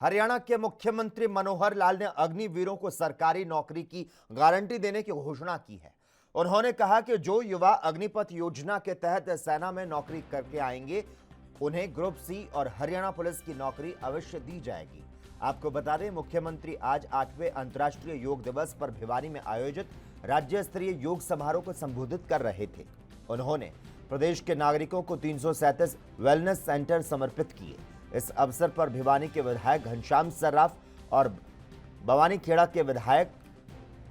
हरियाणा के मुख्यमंत्री मनोहर लाल ने अग्निवीरों को सरकारी नौकरी की गारंटी देने की घोषणा की है। उन्होंने कहा कि जो युवा अग्निपथ योजना के तहत सेना में नौकरी करके आएंगे, उन्हें ग्रुप सी और हरियाणा पुलिस की नौकरी अवश्य दी जाएगी। आपको बता दें, मुख्यमंत्री आज 8वें अंतर्राष्ट्रीय योग दिवस पर भिवानी में आयोजित राज्य स्तरीय योग समारोह को संबोधित कर रहे थे। उन्होंने प्रदेश के नागरिकों को 337 वेलनेस सेंटर समर्पित किए। इस अवसर पर भिवानी के विधायक घनश्याम सर्राफ और भवानीखेड़ा के विधायक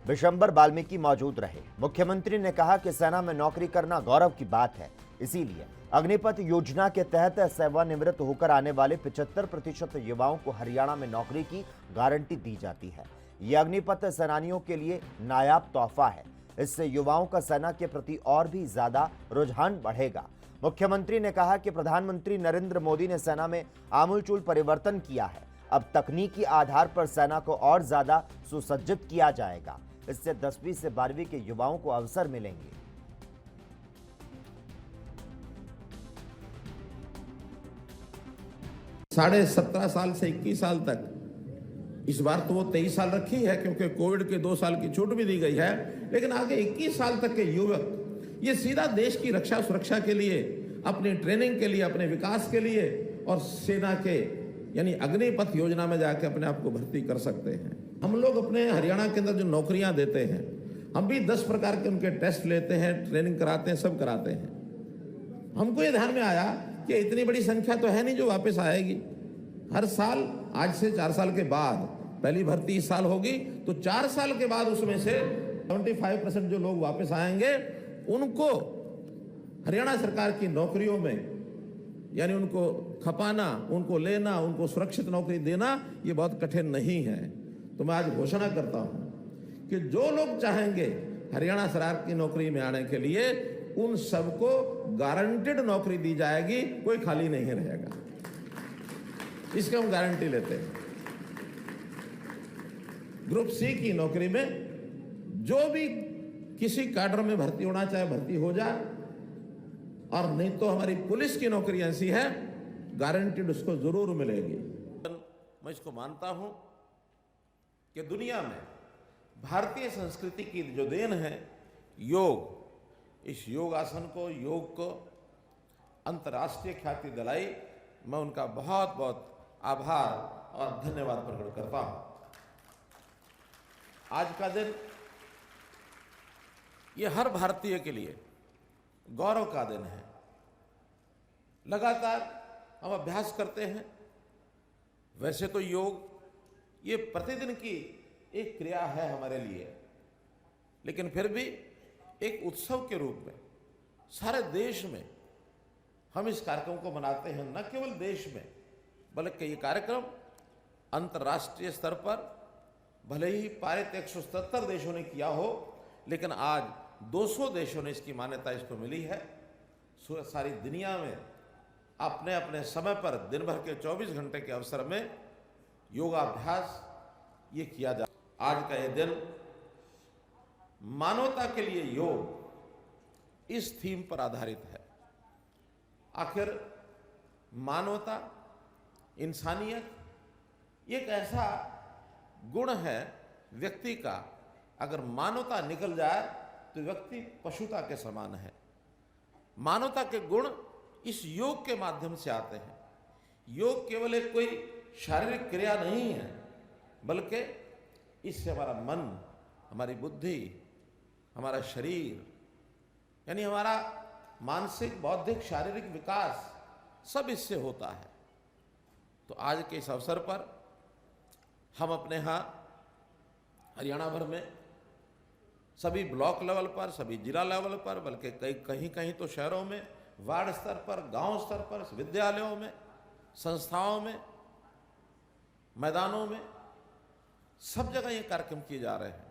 बिशंबर वाल्मीकि मौजूद रहे। मुख्यमंत्री ने कहा कि सेना में नौकरी करना गौरव की बात है, इसीलिए अग्निपथ योजना के तहत सेवानिवृत्त होकर आने वाले 75% युवाओं को हरियाणा में नौकरी की गारंटी दी जाती है। यह अग्निपथ सेनानियों के लिए नायाब तोहफा है। इससे युवाओं का सेना के प्रति और भी ज्यादा रुझान बढ़ेगा। मुख्यमंत्री ने कहा कि प्रधानमंत्री नरेंद्र मोदी ने सेना में आमूलचूल परिवर्तन किया है। अब तकनीकी आधार पर सेना को और ज्यादा सुसज्जित किया जाएगा। इससे 10वीं से 12वीं के युवाओं को अवसर मिलेंगे। 17.5 साल से 21 साल तक, इस बार तो वो 23 साल रखी है क्योंकि कोविड के 2 साल की छूट भी दी गई है, लेकिन आगे 21 साल तक के युवक ये सीधा देश की रक्षा सुरक्षा के लिए, अपनी ट्रेनिंग के लिए, अपने विकास के लिए और सेना के यानी अग्निपथ योजना में जाके अपने आप को भर्ती कर सकते हैं। हम लोग अपने हरियाणा के अंदर जो नौकरियां देते हैं, हम भी 10 प्रकार के उनके टेस्ट लेते हैं, ट्रेनिंग कराते हैं, सब कराते हैं। हमको ये ध्यान में आया कि इतनी बड़ी संख्या तो है नहीं जो वापस आएगी। हर साल आज से 4 साल के बाद पहली भर्ती इस साल होगी, तो 4 साल के बाद उसमें से 75% जो लोग वापस आएंगे उनको हरियाणा सरकार की नौकरियों में यानी उनको खपाना, उनको लेना, उनको सुरक्षित नौकरी देना ये बहुत कठिन नहीं है। तो मैं आज घोषणा करता हूं कि जो लोग चाहेंगे हरियाणा सरकार की नौकरी में आने के लिए, उन सबको गारंटेड नौकरी दी जाएगी, कोई खाली नहीं रहेगा। इसकी हम गारंटी लेते हैं। ग्रुप सी की नौकरी में जो भी किसी कैडर में भर्ती होना चाहे भर्ती हो जाए, और नहीं तो हमारी पुलिस की नौकरी ऐसी है गारंटीड उसको जरूर मिलेगी। मैं इसको मानता हूं कि दुनिया में भारतीय संस्कृति की जो देन है योग, इस योगासन को, योग को अंतर्राष्ट्रीय ख्याति दिलाई। मैं उनका बहुत बहुत आभार और धन्यवाद प्रकट करता हूं। आज का दिन ये हर भारतीय के लिए गौरव का दिन है। लगातार हम अभ्यास करते हैं। वैसे तो योग ये प्रतिदिन की एक क्रिया है हमारे लिए, लेकिन फिर भी एक उत्सव के रूप में सारे देश में हम इस कार्यक्रम को मनाते हैं। न केवल देश में, बल्कि ये कार्यक्रम अंतर्राष्ट्रीय स्तर पर भले ही पारित 177 देशों ने किया हो, लेकिन आज 200 देशों ने इसकी मान्यता इसको मिली है। सारी दुनिया में अपने अपने समय पर दिन भर के 24 घंटे के अवसर में योगाभ्यास ये किया जा। आज का ये दिन मानवता के लिए योग इस थीम पर आधारित है। आखिर मानवता, इंसानियत एक ऐसा गुण है व्यक्ति का, अगर मानवता निकल जाए तो व्यक्ति पशुता के समान है। मानवता के गुण इस योग के माध्यम से आते हैं। योग केवल एक कोई शारीरिक क्रिया नहीं है, बल्कि इससे हमारा मन, हमारी बुद्धि, हमारा शरीर यानी हमारा मानसिक, बौद्धिक, शारीरिक विकास सब इससे होता है। तो आज के इस अवसर पर हम अपने यहाँ हरियाणा भर में सभी ब्लॉक लेवल पर, सभी जिला लेवल पर, बल्कि कहीं कहीं तो शहरों में, वार्ड स्तर पर, गांव स्तर पर, विद्यालयों में, संस्थाओं में, मैदानों में, सब जगह ये कार्यक्रम किए जा रहे हैं।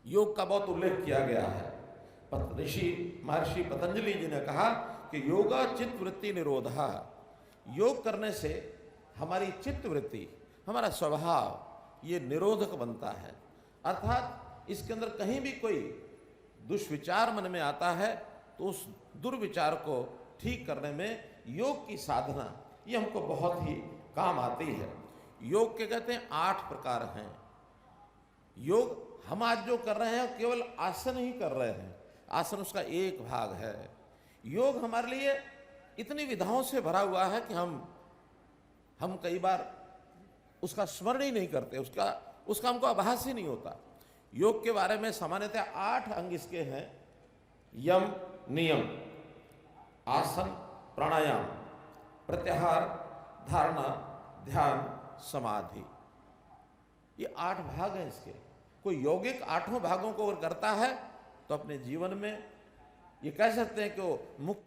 योग का बहुत उल्लेख किया गया है। महर्षि पतंजलि जी ने कहा कि योगा चित्त वृत्ति निरोधा। योग करने से हमारी चित्त वृत्ति, हमारा स्वभाव ये निरोधक बनता है। अर्थात इसके अंदर कहीं भी कोई दुष्विचार मन में आता है तो उस दुर्विचार को ठीक करने में योग की साधना ये हमको बहुत ही काम आती है। योग के कहते हैं 8 प्रकार हैं। योग हम आज जो कर रहे हैं केवल आसन ही कर रहे हैं, आसन उसका एक भाग है। योग हमारे लिए इतनी विधाओं से भरा हुआ है कि हम कई बार उसका स्मरण ही नहीं करते, उसका हमको आभास ही नहीं होता। योग के बारे में सामान्यतः 8 अंग इसके हैं: यम, नियम, आसन, प्राणायाम, प्रत्याहार, धारणा, ध्यान, समाधि। ये 8 भाग हैं इसके। कोई यौगिक 8 भागों को अगर करता है तो अपने जीवन में ये कह सकते हैं कि वो मुक्त